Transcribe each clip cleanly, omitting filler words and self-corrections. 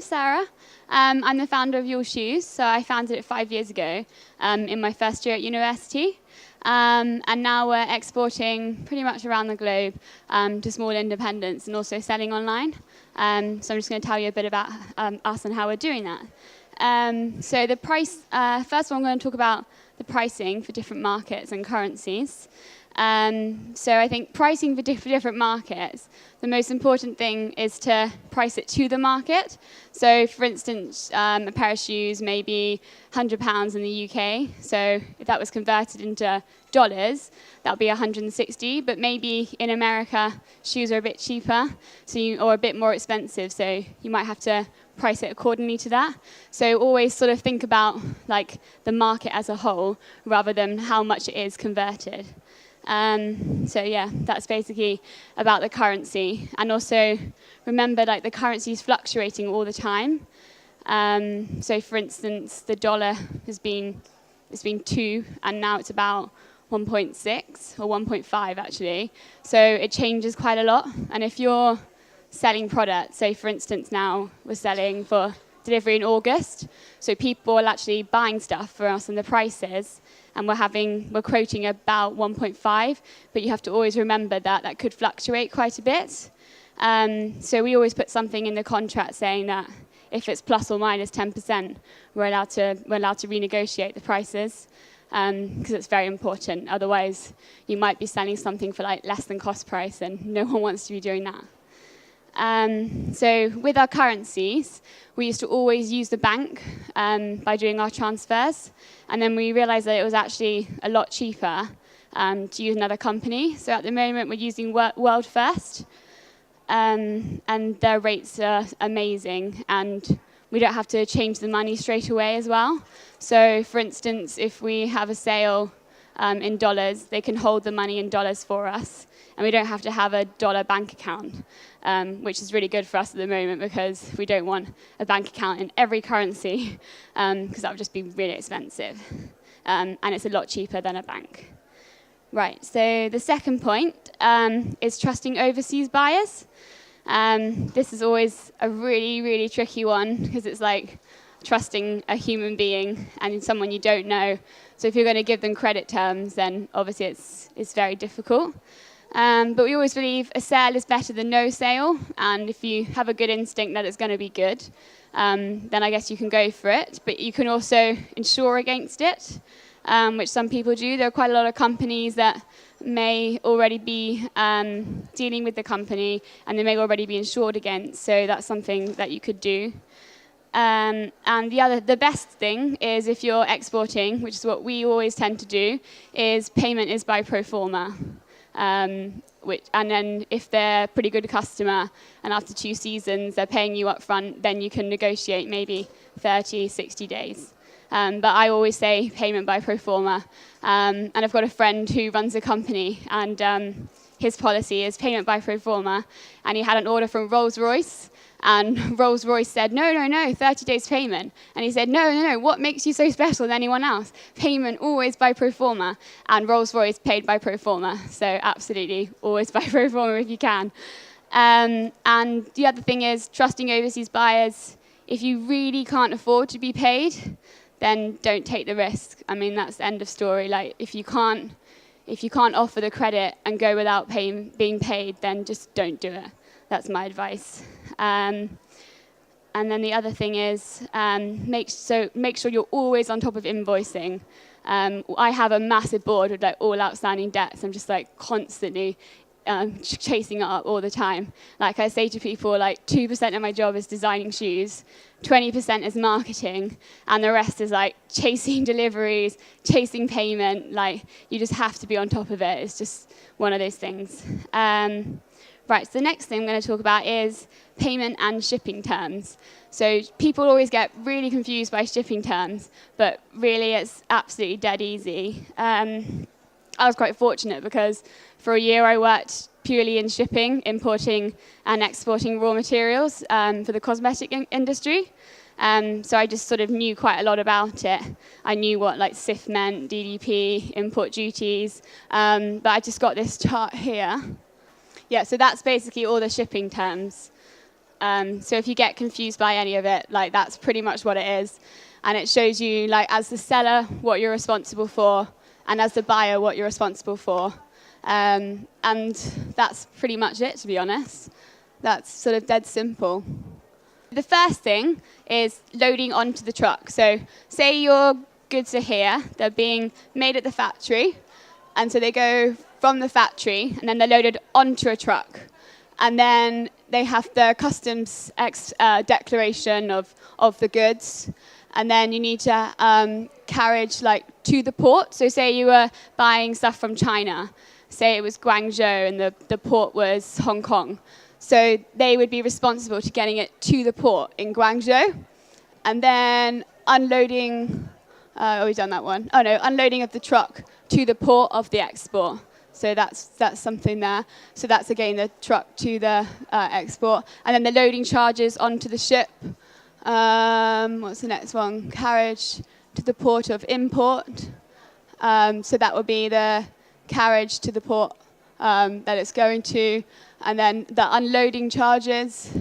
Sarah. I'm the founder of Yull Shoes. So I founded it 5 years ago in my first year at university. And now we're exporting pretty much around the globe to small independents and also selling online. So I'm just going to tell you a bit about us and how we're doing that. So the price, first of all, I'm going to talk about the pricing for different markets and currencies. So I think pricing for different markets, the most important thing is to price it to the market. So for instance, a pair of shoes may be £100 in the UK. So if that was converted into dollars, that would be 160. But maybe in America, shoes are a bit cheaper or a bit more expensive. So you might have to price it accordingly to that. So always sort of think about like the market as a whole rather than how much it is converted. So yeah, that's basically about the currency. And also remember, like, the currency is fluctuating all the time. So for instance, the dollar it's been 2, and now it's about 1.6 or 1.5 actually. So it changes quite a lot. And if you're selling products, say for instance now we're selling for delivery in August, so people are actually buying stuff for us and the prices, and we're quoting about 1.5, but you have to always remember that that could fluctuate quite a bit. So we always put something in the contract saying that if it's plus or minus 10%, we're allowed to renegotiate the prices, because it's very important. Otherwise, you might be selling something for like less than cost price, and no one wants to be doing that. So with our currencies, we used to always use the bank by doing our transfers, and then we realized that it was actually a lot cheaper to use another company. So at the moment, we're using World First, and their rates are amazing, and we don't have to change the money straight away as well. So for instance, if we have a sale in dollars, they can hold the money in dollars for us, and we don't have to have a dollar bank account, which is really good for us at the moment because we don't want a bank account in every currency, because that would just be really expensive. And it's a lot cheaper than a bank. Right, so the second point is trusting overseas buyers. This is always a really, really tricky one because it's like trusting a human being and someone you don't know. So if you're going to give them credit terms, then obviously it's very difficult. But we always believe a sale is better than no sale, and if you have a good instinct that it's going to be good, then I guess you can go for it. But you can also insure against it, which some people do. There are quite a lot of companies that may already be dealing with the company, and they may already be insured against, so that's something that you could do. And the best thing is if you're exporting, which is what we always tend to do, is payment is by pro forma. And then if they're a pretty good customer and after 2 seasons they're paying you up front, then you can negotiate maybe 30, 60 days. But I always say payment by pro forma. And I've got a friend who runs a company, and his policy is payment by pro forma. And he had an order from Rolls-Royce, and Rolls-Royce said, no, 30 days payment. And he said, no, what makes you so special than anyone else? Payment always by pro forma. And Rolls-Royce paid by pro forma. So absolutely, always by pro forma if you can. And the other thing is trusting overseas buyers. If you really can't afford to be paid, then don't take the risk. I mean, that's the end of story. Like, if you can't offer the credit and go without being paid, then just don't do it. That's my advice. And then the other thing is make sure you're always on top of invoicing. I have a massive board with like all outstanding debts. I'm just like constantly chasing it up all the time. Like I say to people, like 2% of my job is designing shoes, 20% is marketing, and the rest is like chasing deliveries, chasing payment. Like, you just have to be on top of it. It's just one of those things. Right, so the next thing I'm going to talk about is payment and shipping terms. So people always get really confused by shipping terms, but really it's absolutely dead easy. I was quite fortunate because for a year I worked purely in shipping, importing and exporting raw materials for the cosmetic industry. So I just sort of knew quite a lot about it. I knew what like SIF meant, DDP, import duties, but I just got this chart here. Yeah, so that's basically all the shipping terms. So if you get confused by any of it, like that's pretty much what it is. And it shows you, like, as the seller, what you're responsible for, and as the buyer, what you're responsible for. And that's pretty much it, to be honest. That's sort of dead simple. The first thing is loading onto the truck. So say your goods are here, they're being made at the factory, and so they go from the factory, and then they're loaded onto a truck. And then they have the customs declaration of the goods. And then you need to carriage like to the port. So say you were buying stuff from China. Say it was Guangzhou and the port was Hong Kong. So they would be responsible to getting it to the port in Guangzhou. And then unloading, we've done that one. Oh no, unloading of the truck to the port of the export. So that's something there. So that's, again, the truck to the export. And then the loading charges onto the ship. What's the next one? Carriage to the port of import. So that would be the carriage to the port that it's going to. And then the unloading charges.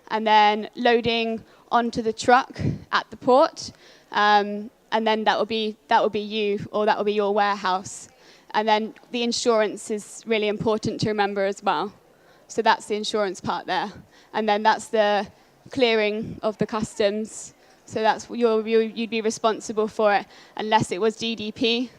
And then loading onto the truck at the port. And then that would be you, or that would be your warehouse. And then the insurance is really important to remember as well. So that's the insurance part there. And then that's the clearing of the customs. So that's you'd be responsible for it unless it was DDP.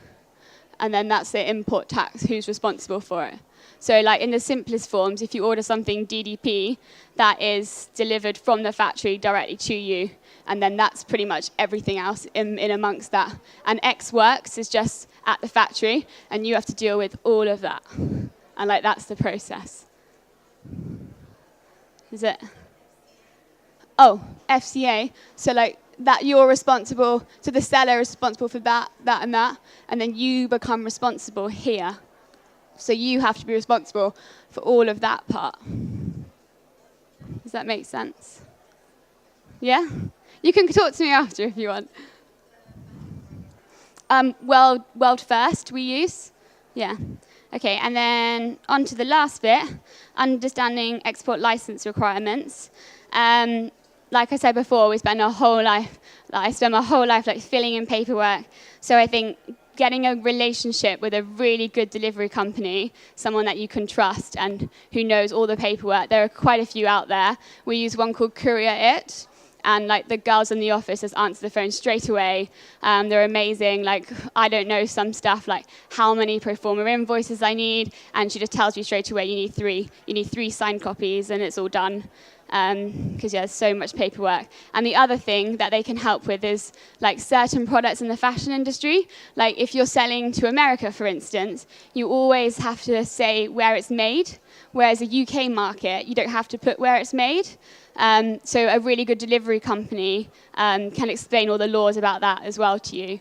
And then that's the import tax, who's responsible for it. So like in the simplest forms, if you order something DDP, that is delivered from the factory directly to you. And then that's pretty much everything else in amongst that. And X Works is just at the factory, and you have to deal with all of that. And like that's the process. Is it? Oh, FCA. So like that you're responsible, so the seller is responsible for that, and then you become responsible here. So you have to be responsible for all of that part. Does that make sense? Yeah? You can talk to me after if you want. World First we use. Yeah. Okay, and then on to the last bit, understanding export license requirements. Like I said before, I spend my whole life like filling in paperwork. So I think getting a relationship with a really good delivery company, someone that you can trust and who knows all the paperwork. There are quite a few out there. We use one called Courier It. And like the girls in the office just answer the phone straight away. They're amazing. Like I don't know some stuff like how many pro forma invoices I need, and she just tells you straight away you need 3. You need 3 signed copies, and it's all done. Because there's so much paperwork. And the other thing that they can help with is like certain products in the fashion industry. Like if you're selling to America, for instance, you always have to say where it's made. Whereas a UK market, you don't have to put where it's made. So a really good delivery company can explain all the laws about that as well to you.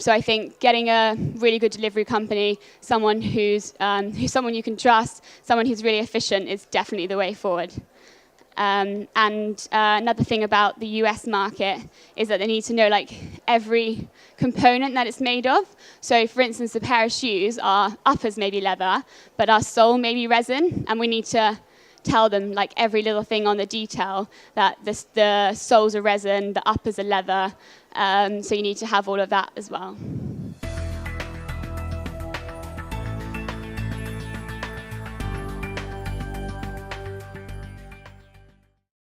So I think getting a really good delivery company, someone who's someone you can trust, someone who's really efficient, is definitely the way forward. Another thing about the US market is that they need to know like every component that it's made of. So for instance, a pair of shoes, our uppers may be leather, but our sole may be resin, and we need to tell them like every little thing on the detail, that the soles are resin, the uppers are leather, so you need to have all of that as well.